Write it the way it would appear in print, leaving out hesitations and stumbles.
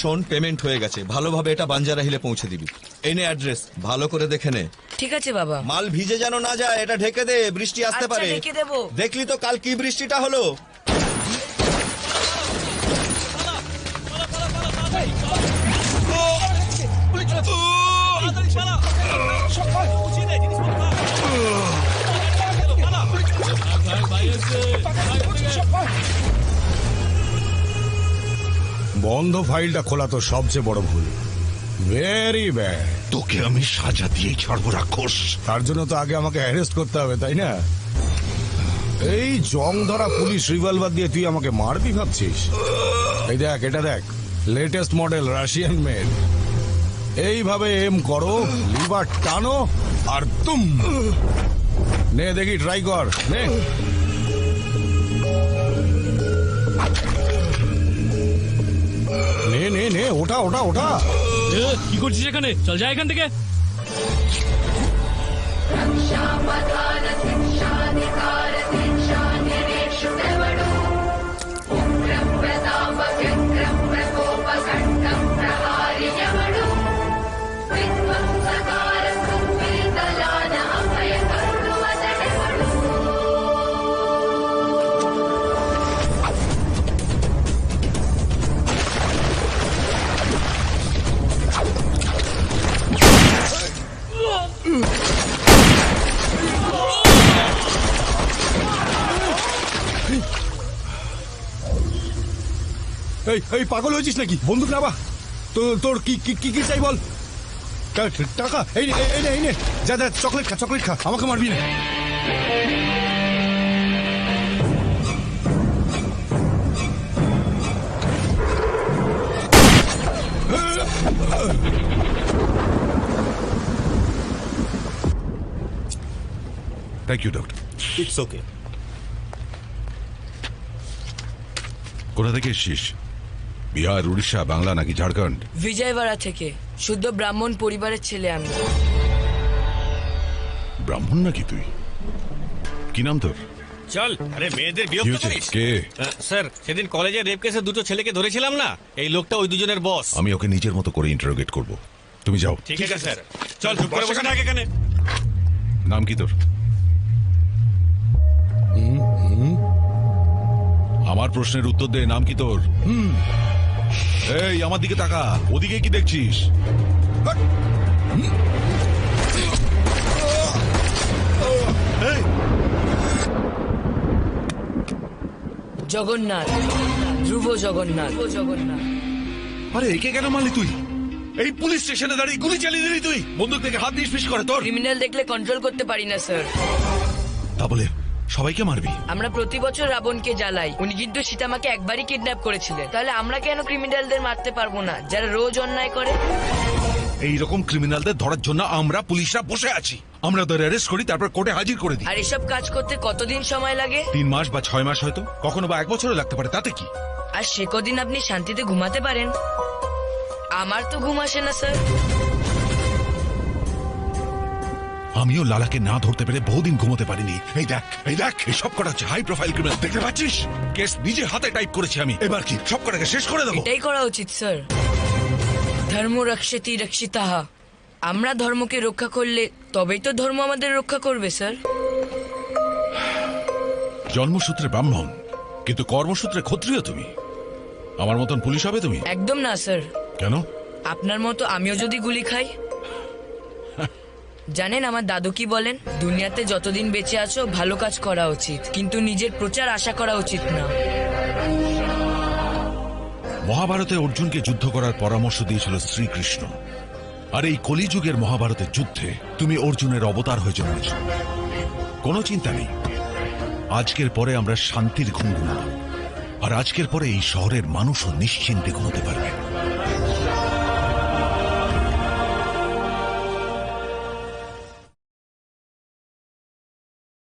শোন, পেমেন্ট হয়ে গেছে, ভালোভাবে এটা বাঞ্জারা হিলে পৌঁছে দিবি। এই নে অ্যাড্রেস, ভালো করে দেখে নে। ঠিক আছে বাবা। মাল ভিজে যেন না যায়, এটা ঢেকে দে, বৃষ্টি আসতে আচ্ছা, পারে। ঢেকে দেবো। দেখলি তো কাল কি বৃষ্টিটা হলো। বন্ধ ফাইলটা খোলা তো সবচেয়ে বড় ভুল। Very bad. তোকে আমি সাজা দিয়েই ছাড়বো রাক্ষস। তার জন্য তো আগে আমাকে অ্যারেস্ট করতে হবে, তাই না? এই জং ধরা পুলিশ রিভলভার দিয়ে তুই আমাকে মারবি ভাবছিস? এই দেখ, এটা দেখ, লেটেস্ট মডেল রাশিয়ান মেড। এইভাবে এম করো, লিভার টানো আর তুম। নে দেখি, ট্রাই কর, নে। নে নে নে, ওটা ওটা ওটা। কি করছিস এখানে? চল যা এখান থেকে। এই এই পাগল হয়েছিস নাকি? বন্দুক নাবা। তোর কি কি কি চাই বল? টাকা? এই নে, এই নে, এই নে, যা যা, চকলেট খা, চকলেট খা, আমাকে মারবি না। Thank you doctor. It's okay. কোথা থেকে এসছিস? বিহার, উড়িষ্যা, বাংলা নাকি ঝাড়খণ্ড? বিজয়বাড়া থেকে। শুদ্ধ ব্রাহ্মণ পরিবারের ছেলে আমি। ব্রাহ্মণ নাকি তুই? কি নাম তোর? চল। আরে মেয়েদের কি বিরক্ত হয়েছে? করিস। কে? স্যার, সেদিন কলেজে রেপ কেসে দুটো ছেলেকে ধরেছিলাম না, এই লোকটা ওই দুজনের বস। আমি ওকে নিজের মতো করে ইন্টারোগেট করব। তুমি যাও। ঠিক আছে স্যার, চল চুপ করে বসে থাক এখানে। নাম কি তোর? আমার প্রশ্নের উত্তর দে, নাম কি তোর? এই আমার দিকে তাকা, ওদিকে কি দেখছিস? জগন্নাথ, ধ্রুব জগন্নাথ। জগন্নাথ। আরে একে কেন মারলি তুই? এই পুলিশ স্টেশনে দাঁড়িয়ে গুলি চালিয়ে দিলি তুই? বন্দুক থেকে হাত দিয়ে ফিস করে তোর? ক্রিমিনাল দেখলে কন্ট্রোল করতে পারি না স্যার। তা বলে সবাইকে মারবি? আমরা প্রতি বছর রাবণকে জ্বালাই। উনি কিন্তু সীতামাকে একবারই কিডন্যাপ করেছিলেন। তাহলে আমরা কেন ক্রিমিনালদের মারতে পারবো না, যারা রোজ অন্যায় করে? এইরকম ক্রিমিনালদের ধরার জন্য আমরা পুলিশরা বসে আছি। আমরা ওদের অ্যারেস্ট করি, তারপর কোর্টে হাজির করে দিই। আর এসব কাজ করতে কতদিন সময় লাগে? 3 মাস বা 6 মাস, হয়তো কখনো বা 1 বছরও লাগতে পারে, তাতে কি? আর সে কদিন আপনি শান্তিতে ঘুমাতে পারেন? আমার তো ঘুম আসে না স্যার। আমিও লালাকে না ধরতে পেরে বহুদিন ঘুমোতে পারিনি। এই দেখ, এই দেখ, এই সব কটা হচ্ছে হাই প্রোফাইল ক্রিমিনাল, দেখতে পাচ্ছিস? কেস নিজে হাতে টাইপ করেছি আমি। এবার কি সব কটাকে শেষ করে দেবো? এটাই করা উচিত স্যার। ধর্ম রক্ষতি রক্ষিতাহ। আমরা ধর্মকে রক্ষা করলে তবেই তো ধর্ম আমাদের রক্ষা করবে স্যার। জন্মসূত্রে ব্রাহ্মণ, কিন্তু কর্মসূত্রে ক্ষত্রিয় তুমি। আমার মতন পুলিশ হবে তুমি? একদম না স্যার। কেন? আপনার মতো আমিও যদি গুলি খাই। জানেন আমার দাদু কি বলেন? দুনিয়াতে যতদিন বেঁচে আছো ভালো কাজ করা উচিত, কিন্তু নিজের প্রচার আশা করা উচিত না। মহাভারতে অর্জুনকে যুদ্ধ করার পরামর্শ দিয়েছিল শ্রীকৃষ্ণ। আর এই কলিযুগের মহাভারতের যুদ্ধে তুমি অর্জুনের অবতার হয়ে জন্মেছ। কোনো চিন্তা নেই, আজকের পরে আমরা শান্তির ঘুম ঘুমাবো। আর আজকের পরে এই শহরের মানুষও নিশ্চিন্তে ঘুমোতে পারবে।